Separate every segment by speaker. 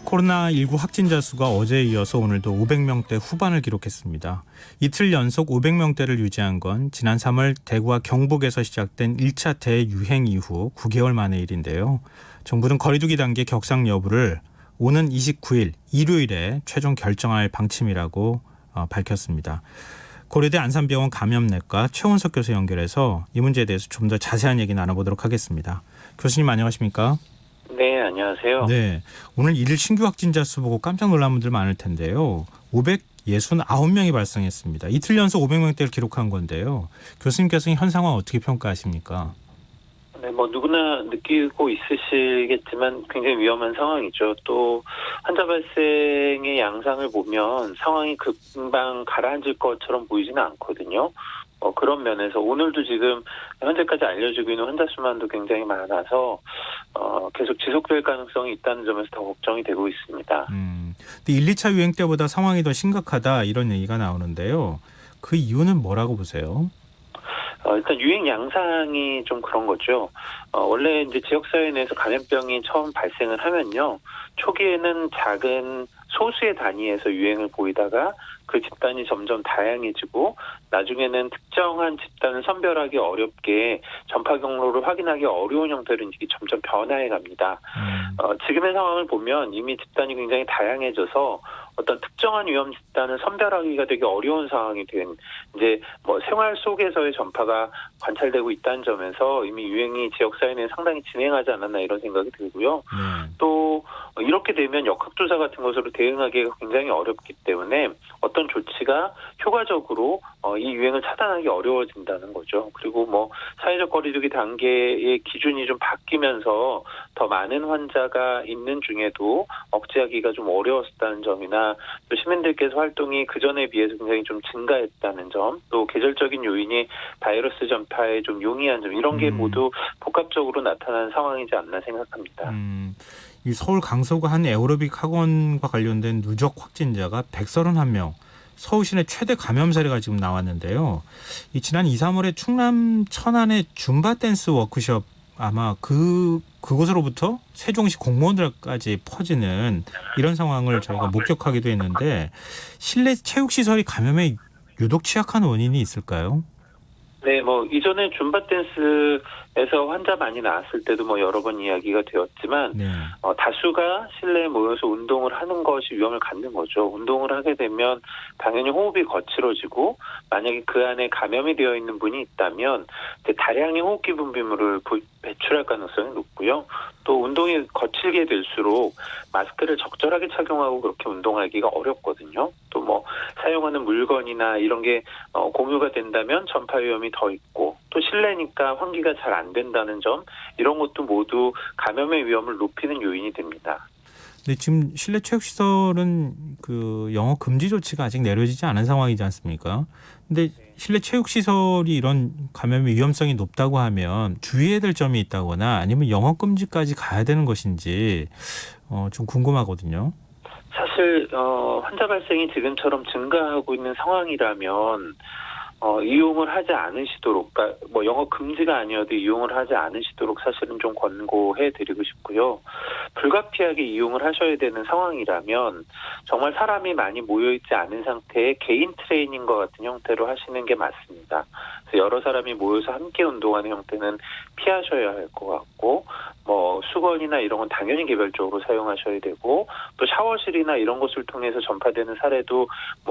Speaker 1: 코로나19 확진자 수가 어제에 이어서 오늘도 500명대 후반을 기록했습니다. 이틀 연속 500명대를 유지한 건 지난 3월 대구와 경북에서 시작된 1차 대유행 이후 9개월 만의 일인데요. 정부는 거리 두기 단계 격상 여부를 오는 29일 일요일에 최종 결정할 방침이라고 밝혔습니다. 고려대 안산병원 감염내과 최원석 교수 연결해서 이 문제에 대해서 좀 더 자세한 얘기 나눠보도록 하겠습니다. 교수님 안녕하십니까?
Speaker 2: 네, 안녕하세요.
Speaker 1: 네, 오늘 일일 신규 확진자 수 보고 깜짝 놀란 분들 많을 텐데요. 569명이 발생했습니다. 이틀 연속 500명대를 기록한 건데요. 교수님께서는 현 상황 어떻게 평가하십니까?
Speaker 2: 네, 누구나 느끼고 있으시겠지만 굉장히 위험한 상황이죠. 또 환자 발생의 양상을 보면 상황이 금방 가라앉을 것처럼 보이지는 않거든요. 그런 면에서 오늘도 지금 현재까지 알려지고 있는 환자 수만도 굉장히 많아서 계속 지속될 가능성이 있다는 점에서 더 걱정이 되고 있습니다.
Speaker 1: 근데 1, 2차 유행 때보다 상황이 더 심각하다 이런 얘기가 나오는데요. 그 이유는 뭐라고 보세요?
Speaker 2: 일단 유행 양상이 좀 그런 거죠. 원래 이제 지역사회 내에서 감염병이 처음 발생을 하면요. 초기에는 작은 소수의 단위에서 유행을 보이다가 그 집단이 점점 다양해지고 나중에는 특정한 집단을 선별하기 어렵게 전파 경로를 확인하기 어려운 형태로 이제 점점 변화해 갑니다. 지금의 상황을 보면 이미 집단이 굉장히 다양해져서 어떤 특정한 위험 집단을 선별하기가 되게 어려운 상황이 된 이제 생활 속에서의 전파가 관찰되고 있다는 점에서 이미 유행이 지역사회 내에 상당히 진행하지 않았나 이런 생각이 들고요. 또 이렇게 되면 역학조사 같은 것으로 대응하기가 굉장히 어렵기 때문에 어떤 조치가 효과적으로 이 유행을 차단하기 어려워진다는 거죠. 그리고 사회적 거리두기 단계의 기준이 좀 바뀌면서 더 많은 환자가 있는 중에도 억제하기가 좀 어려웠다는 점이나 또 시민들께서 활동이 그전에 비해서 굉장히 좀 증가했다는 점, 또 계절적인 요인이 바이러스 전파에 좀 용이한 점 이런 게 모두 복합적으로 나타난 상황이지 않나 생각합니다.
Speaker 1: 이 서울 강서구 한 에어로빅 학원과 관련된 누적 확진자가 131명. 서울 시내 최대 감염 사례가 지금 나왔는데요. 이 지난 2, 3월에 충남 천안의 줌바 댄스 워크숍 아마 그곳으로부터 세종시 공무원들까지 퍼지는 이런 상황을 저희가 목격하기도 했는데 실내 체육시설이 감염에 유독 취약한 원인이 있을까요?
Speaker 2: 네, 이전에 줌바 댄스에서 환자 많이 나왔을 때도 여러 번 이야기가 되었지만,
Speaker 1: 네.
Speaker 2: 다수가 실내에 모여서 운동을 하는 것이 위험을 갖는 거죠. 운동을 하게 되면 당연히 호흡이 거칠어지고, 만약에 그 안에 감염이 되어 있는 분이 있다면, 다량의 호흡기 분비물을 배출할 가능성이 높고요. 또 운동이 거칠게 될수록 마스크를 적절하게 착용하고 그렇게 운동하기가 어렵거든요. 또 사용하는 물건이나 이런 게 공유가 된다면 전파 위험이 더 있고 또 실내니까 환기가 잘 안 된다는 점 이런 것도 모두 감염의 위험을 높이는 요인이 됩니다.
Speaker 1: 근데 지금 실내 체육시설은 그 영업 금지 조치가 아직 내려지지 않은 상황이지 않습니까? 근데 실내 체육시설이 이런 감염의 위험성이 높다고 하면 주의해야 될 점이 있다거나 아니면 영업 금지까지 가야 되는 것인지 좀 궁금하거든요.
Speaker 2: 사실 환자 발생이 지금처럼 증가하고 있는 상황이라면 이용을 하지 않으시도록, 그러니까 영업 금지가 아니어도 이용을 하지 않으시도록 사실은 좀 권고해드리고 싶고요. 불가피하게 이용을 하셔야 되는 상황이라면 정말 사람이 많이 모여있지 않은 상태의 개인 트레이닝과 같은 형태로 하시는 게 맞습니다. 그래서 여러 사람이 모여서 함께 운동하는 형태는 피하셔야 할 것 같고, 수건이나 이런 건 당연히 개별적으로 사용하셔야 되고, 또 샤워실이나 이런 것을 통해서 전파되는 사례도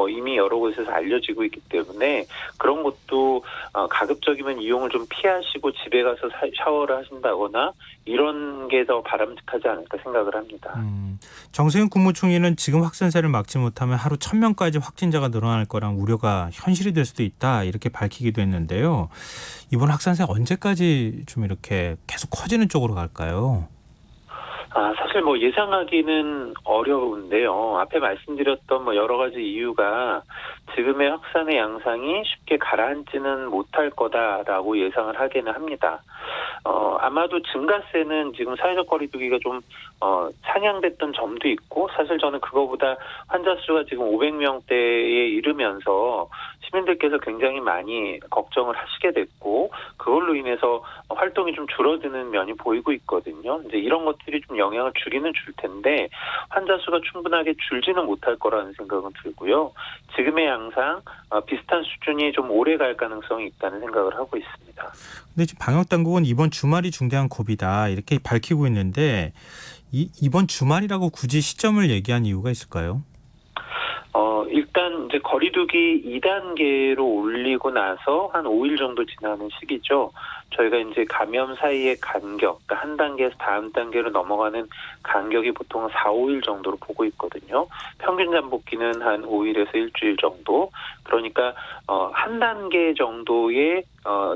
Speaker 2: 이미 여러 곳에서 알려지고 있기 때문에 그런 것도 가급적이면 이용을 좀 피하시고 집에 가서 샤워를 하신다거나 이런 게 더 바람직하지 않을까 생각을 합니다.
Speaker 1: 정세균 국무총리는 지금 확산세를 막지 못하면 하루 1,000명까지 확진자가 늘어날 거란 우려가 현실이 될 수도 있다 이렇게 밝히기도 했는데요. 이번 확산세 언제까지 좀 이렇게 계속 커지는 쪽으로 갈까요?
Speaker 2: 사실 예상하기는 어려운데요. 앞에 말씀드렸던 여러 가지 이유가 지금의 확산의 양상이 쉽게 가라앉지는 못할 거다라고 예상을 하기는 합니다. 아마도 증가세는 지금 사회적 거리두기가 좀 상향됐던 점도 있고, 사실 저는 그거보다 환자 수가 지금 500명대에 이르면서 시민들께서 굉장히 많이 걱정을 하시게 됐고, 그걸로 인해서 활동이 좀 줄어드는 면이 보이고 있거든요. 이제 이런 것들이 좀 영향을 주기는 줄 텐데, 환자 수가 충분하게 줄지는 못할 거라는 생각은 들고요. 지금의 양상 비슷한 수준이 좀 오래 갈 가능성이 있다는 생각을 하고 있습니다.
Speaker 1: 근데 지금 방역 당국은 이번 주말이 중대한 고비다 이렇게 밝히고 있는데 이번 주말이라고 굳이 시점을 얘기한 이유가 있을까요?
Speaker 2: 일단 이제 거리두기 2단계로 올리고 나서 한 5일 정도 지나는 시기죠. 저희가 이제 감염 사이의 간격, 그러니까 한 단계에서 다음 단계로 넘어가는 간격이 보통 4, 5일 정도로 보고 있거든요. 평균 잠복기는 한 5일에서 일주일 정도. 그러니까 한 단계 정도의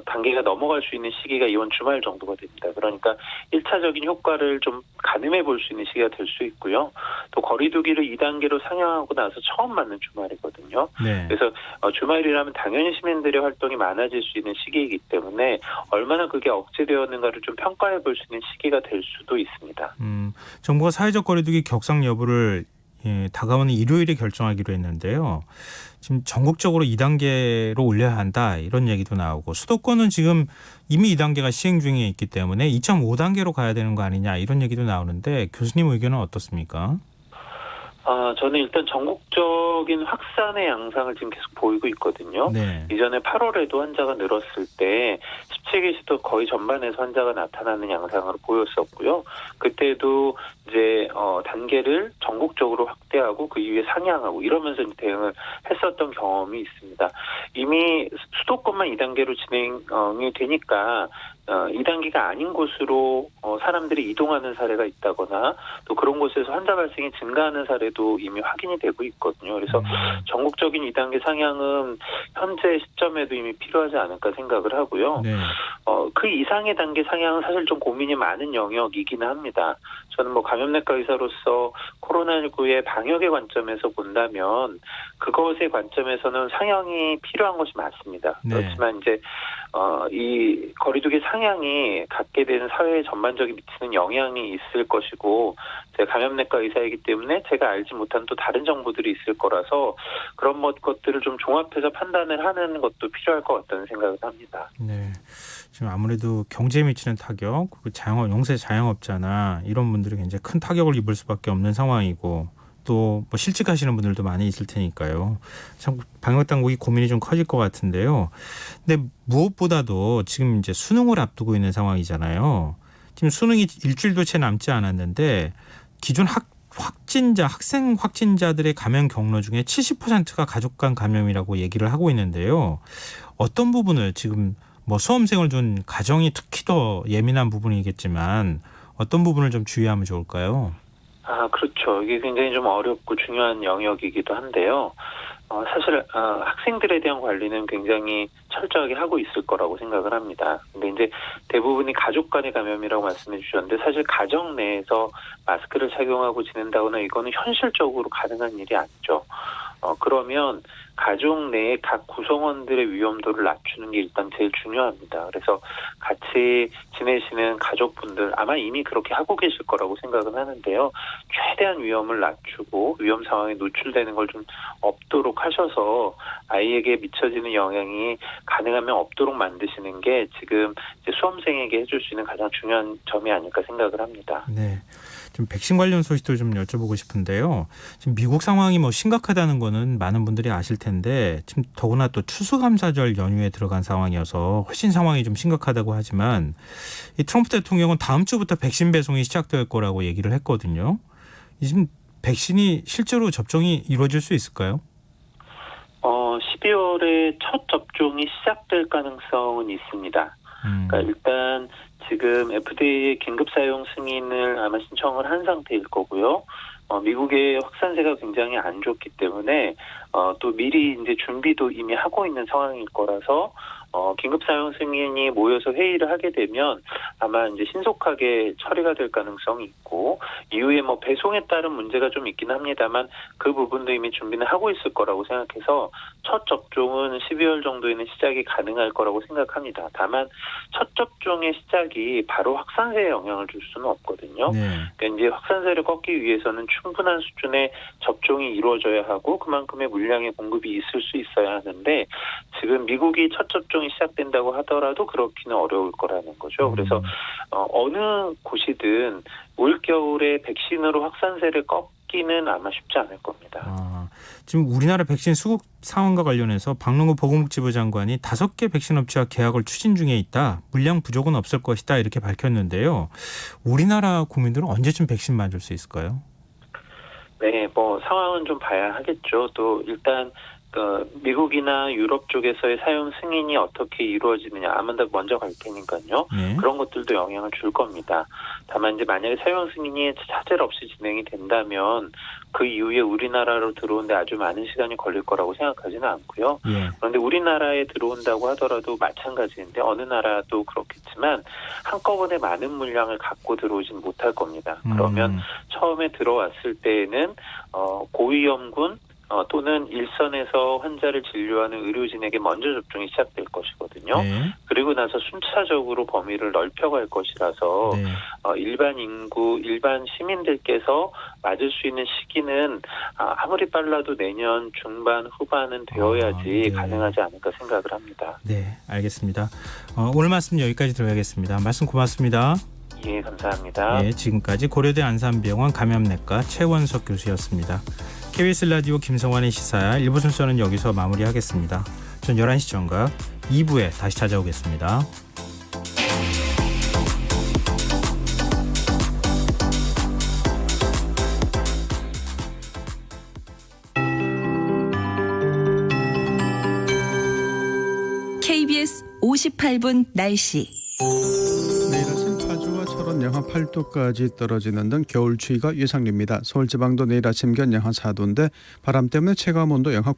Speaker 2: 단계가 넘어갈 수 있는 시기가 이번 주말 정도가 됩니다. 그러니까 1차적인 효과를 좀 가늠해 볼 수 있는 시기가 될 수 있고요. 또 거리두기를 2단계로 상향하고 나서 처음 맞는 주말이거든요.
Speaker 1: 네.
Speaker 2: 그래서 주말이라면 당연히 시민들의 활동이 많아질 수 있는 시기이기 때문에 얼마나 그게 억제되었는가를 좀 평가해 볼 수 있는 시기가 될 수도 있습니다.
Speaker 1: 정부가 사회적 거리두기 격상 여부를 다가오는 일요일에 결정하기로 했는데요. 지금 전국적으로 2단계로 올려야 한다 이런 얘기도 나오고, 수도권은 지금 이미 2단계가 시행 중에 있기 때문에 2.5단계로 가야 되는 거 아니냐 이런 얘기도 나오는데, 교수님 의견은 어떻습니까?
Speaker 2: 저는 일단 전국적인 확산의 양상을 지금 계속 보이고 있거든요.
Speaker 1: 네.
Speaker 2: 이전에 8월에도 환자가 늘었을 때 17개시도 거의 전반에서 환자가 나타나는 양상으로 보였었고요. 그때도 이제 단계를 전국적으로 확대하고 그 이후에 상향하고 이러면서 대응을 했었던 경험이 있습니다. 이미 수도권만 2단계로 진행이 되니까 2단계가 아닌 곳으로 사람들이 이동하는 사례가 있다거나 또 그런 곳에서 환자 발생이 증가하는 사례도 이미 확인이 되고 있거든요. 그래서 전국적인 2단계 상향은 현재 시점에도 이미 필요하지 않을까 생각을 하고요.
Speaker 1: 네.
Speaker 2: 그 이상의 단계 상향은 사실 좀 고민이 많은 영역이기는 합니다. 저는 감염내과 의사로서 코로나19의 방역의 관점에서 본다면 그것의 관점에서는 상향이 필요한 것이 맞습니다.
Speaker 1: 네.
Speaker 2: 그렇지만 이제 이 거리두기 상향이 갖게 되는 사회에 전반적인 미치는 영향이 있을 것이고, 제가 감염내과 의사이기 때문에 제가 알지 못한 또 다른 정보들이 있을 거라서 그런 것들을 좀 종합해서 판단을 하는 것도 필요할 것 같다는 생각을 합니다.
Speaker 1: 네. 지금 아무래도 경제에 미치는 타격, 그리고 영세 자영업자나 이런 분들이 굉장히 큰 타격을 입을 수밖에 없는 상황이고, 또 실직하시는 분들도 많이 있을 테니까요. 참 방역 당국이 고민이 좀 커질 것 같은데요. 근데 무엇보다도 지금 이제 수능을 앞두고 있는 상황이잖아요. 지금 수능이 일주일도 채 남지 않았는데 기존 학생 확진자들의 감염 경로 중에 70%가 가족 간 감염이라고 얘기를 하고 있는데요. 어떤 부분을 지금 수험생을 둔 가정이 특히 더 예민한 부분이겠지만 어떤 부분을 좀 주의하면 좋을까요?
Speaker 2: 그렇죠. 이게 굉장히 좀 어렵고 중요한 영역이기도 한데요. 사실 학생들에 대한 관리는 굉장히 철저하게 하고 있을 거라고 생각을 합니다. 근데 이제 대부분이 가족 간의 감염이라고 말씀해 주셨는데, 사실 가정 내에서 마스크를 착용하고 지낸다거나 이거는 현실적으로 가능한 일이 아니죠. 그러면 가족 내의 각 구성원들의 위험도를 낮추는 게 일단 제일 중요합니다. 그래서 같이 지내시는 가족분들 아마 이미 그렇게 하고 계실 거라고 생각은 하는데요. 최대한 위험을 낮추고 위험 상황에 노출되는 걸 좀 없도록 하셔서 아이에게 미쳐지는 영향이 가능하면 없도록 만드시는 게 지금 이제 수험생에게 해줄 수 있는 가장 중요한 점이 아닐까 생각을 합니다.
Speaker 1: 네. 좀 백신 관련 소식도 좀 여쭤보고 싶은데요. 지금 미국 상황이 심각하다는 거는 많은 분들이 아실 텐데, 지금 더구나 또 추수감사절 연휴에 들어간 상황이어서 훨씬 상황이 좀 심각하다고 하지만, 이 트럼프 대통령은 다음 주부터 백신 배송이 시작될 거라고 얘기를 했거든요. 지금 백신이 실제로 접종이 이루어질 수 있을까요?
Speaker 2: 12월에 첫 접종이 시작될 가능성은 있습니다. 그러니까 일단 지금 FDA의 긴급 사용 승인을 아마 신청을 한 상태일 거고요. 미국의 확산세가 굉장히 안 좋기 때문에 또 미리 이제 준비도 이미 하고 있는 상황일 거라서 긴급 사용 승인이 모여서 회의를 하게 되면 아마 이제 신속하게 처리가 될 가능성이 있고 이후에 뭐 배송에 따른 문제가 좀 있긴 합니다만 그 부분도 이미 준비는 하고 있을 거라고 생각해서 첫 접종은 12월 정도에는 시작이 가능할 거라고 생각합니다. 다만 첫 접종의 시작이 바로 확산세에 영향을 줄 수는 없거든요.
Speaker 1: 네.
Speaker 2: 그러니까 이제 확산세를 꺾기 위해서는 충분한 수준의 접종이 이루어져야 하고 그만큼의 물량의 공급이 있을 수 있어야 하는데 지금 미국이 첫 접종이 시작된다고 하더라도 그렇기는 어려울 거라는 거죠. 그래서 어느 곳이든 올겨울에 백신으로 확산세를 꺾기는 아마 쉽지 않을 겁니다.
Speaker 1: 지금 우리나라 백신 수급 상황과 관련해서 박능호 보건복지부 장관이 5개 백신 업체와 계약을 추진 중에 있다. 물량 부족은 없을 것이다. 이렇게 밝혔는데요. 우리나라 국민들은 언제쯤 백신 맞을 수 있을까요?
Speaker 2: 네, 뭐 상황은 좀 봐야 하겠죠. 또 일단 미국이나 유럽 쪽에서의 사용 승인이 어떻게 이루어지느냐 아마도 먼저 갈 테니까요.
Speaker 1: 네.
Speaker 2: 그런 것들도 영향을 줄 겁니다. 다만 이제 만약에 사용 승인이 차질 없이 진행이 된다면 그 이후에 우리나라로 들어오는데 아주 많은 시간이 걸릴 거라고 생각하지는 않고요.
Speaker 1: 예.
Speaker 2: 그런데 우리나라에 들어온다고 하더라도 마찬가지인데 어느 나라도 그렇겠지만 한꺼번에 많은 물량을 갖고 들어오진 못할 겁니다. 그러면 처음에 들어왔을 때에는 고위험군 또는 일선에서 환자를 진료하는 의료진에게 먼저 접종이 시작될 것이거든요.
Speaker 1: 네.
Speaker 2: 그리고 나서 순차적으로 범위를 넓혀갈 것이라서
Speaker 1: 네.
Speaker 2: 일반 인구, 일반 시민들께서 맞을 수 있는 시기는 아무리 빨라도 내년 중반, 후반은 되어야지
Speaker 1: 네.
Speaker 2: 가능하지 않을까 생각을 합니다.
Speaker 1: 네, 알겠습니다. 오늘 말씀 여기까지 들어야겠습니다. 말씀 고맙습니다.
Speaker 2: 예, 감사합니다.
Speaker 1: 네, 지금까지 고려대 안산병원 감염내과 최원석 교수였습니다. KBS 라디오 김성환의 시사야 1부 순서는 여기서 마무리하겠습니다. 전 11시 전과 2부에 다시 찾아오겠습니다.
Speaker 3: KBS 58분 날씨.
Speaker 4: 내일 아침 파주와 철원 영하 8도까지 떨어지는 등 겨울 추위가 예상됩니다. 서울지방도 내일 아침 기온 영하 4도인데 바람 때문에 체감온도 영하